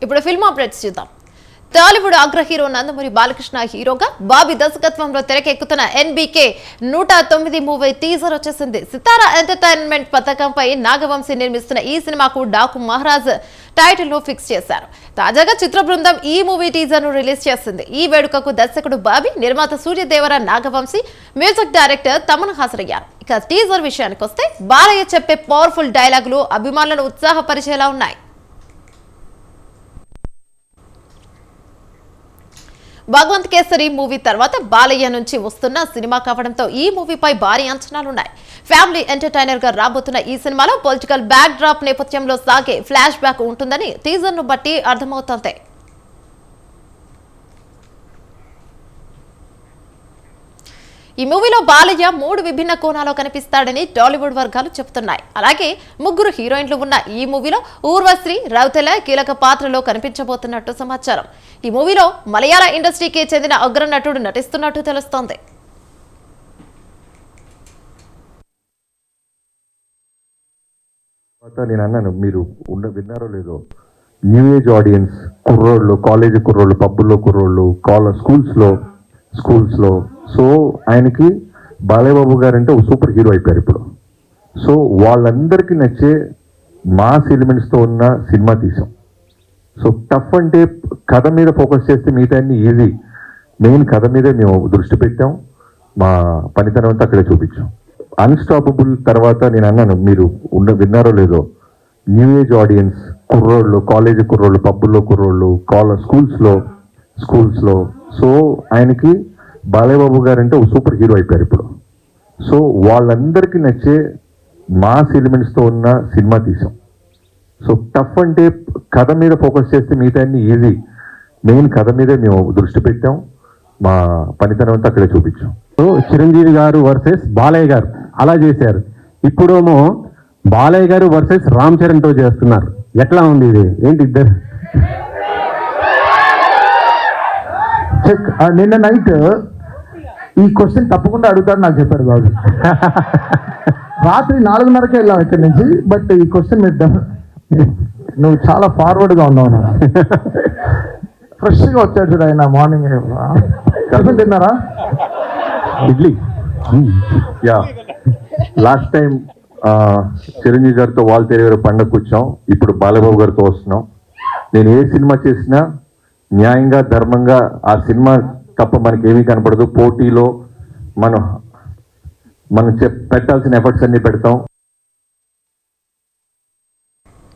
ఇప్పుడు film updates చూద్దాం. టాలీవుడ్ అగ్ర హీరో నందమూరి బాలకృష్ణ హీరోగా బాబీ దర్శకత్వంలో తెరకెక్కుతున్న ఎన్బీకే 109 మూవీ టీజర్ వచ్చేసింది. సితారా ఎంటర్టైన్మెంట్ పథకంపై నాగవంశీ నిర్మిస్తున్న ఈ సినిమాకు డాకు మహారాజ్ టైటిల్ ను ఫిక్స్ చేశారు. తాజాగా చిత్ర బృందం ఈ మూవీ టీజర్ ను రిలీజ్ చేసింది. ఈ వేడుకకు దర్శకుడు బాబీ, నిర్మాత సూర్యదేవర, నాగవంశీ, మ్యూజిక్ డైరెక్టర్ తమన్ హాజరయ్యారు. ఇక టీజర్ విషయానికి వస్తే బాలయ్య చెప్పే పవర్ఫుల్ డైలాగులు అభిమానులను ఉత్సాహపరిచేలా ఉన్నాయి. భగవంత్ కేసరి మూవీ తర్వాత బాలయ్య నుంచి వస్తున్న సినిమా కావడంతో ఈ మూవీపై భారీ అంచనాలున్నాయి. ఫ్యామిలీ ఎంటర్టైనర్ గా రాబోతున్న ఈ సినిమాలో పొలిటికల్ బ్యాక్ డ్రాప్ నేపథ్యంలో సాగే ఫ్లాష్ బ్యాక్ ఉంటుందని టీజర్ ను బట్టి అర్థమవుతోంది. ఈ మూవీలో బాలయ్య 3 విభిన్న కోణాల్లో కనిపిస్తాడని టాలీవుడ్ వర్గాలు చెబుతున్నాయి. అలాగే 3 హీరోయిన్లు ఉన్న ఈ మూవీలో ఊర్వశ్రీ, రౌతెల కీలక పాత్రలో కనిపించబోతున్నట్టు సమాచారం. ఈ మూవీలో మలయాళ ఇండస్ట్రీకి చెందిన అగ్ర నటుడు నటిస్తున్నట్టు తెలుస్తోంది. నేను అన్నాను, మీరు విన్నారో లేదో, న్యూ ఏజ్ ఆడియన్స్, కుర్రోళ్ళు, కాలేజీ కుర్రోళ్ళు, పబ్బుల్లో కుర్రోళ్ళు, స్కూల్స్లో సో ఆయనకి బాలయ్య బాబు గారు అంటే ఒక సూపర్ హీరో అయిపోయారు ఇప్పుడు. సో వాళ్ళందరికీ నచ్చే మాస్ ఎలిమెంట్స్తో ఉన్న సినిమా తీసాం. సో టఫ్ అంటే కథ మీద ఫోకస్ చేస్తే మిగతా అన్ని ఈజీ. మెయిన్ కథ మీదే మేము దృష్టి పెట్టాం, మా పనితనం అంతా అక్కడే చూపించాం. అన్స్టాపబుల్ తర్వాత నేను అన్నాను, మీరు విన్నారో లేదో, న్యూ ఏజ్ ఆడియన్స్, కుర్రోళ్ళు, కాలేజీ కుర్రోళ్ళు, పబ్బుల్లో కుర్రోళ్ళు, స్కూల్స్లో సో ఆయనకి బాలయ్య బాబు గారు అంటే ఒక సూపర్ హీరో అయిపోయారు ఇప్పుడు. సో వాళ్ళందరికీ నచ్చే మాస్ ఎలిమెంట్స్తో ఉన్న సినిమా తీసాం. సో టఫ్ అంటే కథ మీద ఫోకస్ చేస్తే మిగతా అన్ని ఈజీ. మెయిన్ కథ మీదే మేము దృష్టి పెట్టాం, మా పనితనం అంతా అక్కడే చూపించాం. సో చిరంజీవి గారు వర్సెస్ బాలయ్య గారు అలా చేశారు. ఇప్పుడేమో బాలయ్య గారు వర్సెస్ రామ్ చరణ్తో చేస్తున్నారు. ఎట్లా ఉంది ఇది? ఏంటి ఇద్దరు? నిన్న నైట్ ఈ క్వశ్చన్ తప్పకుండా అడుగుతాడు నాకు చెప్పాడు బాబు. రాత్రి 4:30కే వెళ్ళాం ఇక్కడి నుంచి. బట్ ఈ క్వశ్చన్ నువ్వు చాలా ఫార్వర్డ్గా ఉన్నావు. నా ఫ్రెష్గా వచ్చాడు చూడు ఆయన. మార్నింగ్ తిన్నారా? Idli. Yeah, last time Chiranjeevi గారితో వాళ్ళు తెలియదు పండగ కూర్చాం. ఇప్పుడు బాలబాబు గారితో వస్తున్నాం. నేను ఏ సినిమా చేసినా న్యాయంగా, ధర్మంగా ఆ సినిమా తప్ప మనకి ఏమీ కనపడదు. పోటీలో మనం పెట్టాల్సిన ఎఫర్ట్స్ అన్ని పెడతాం.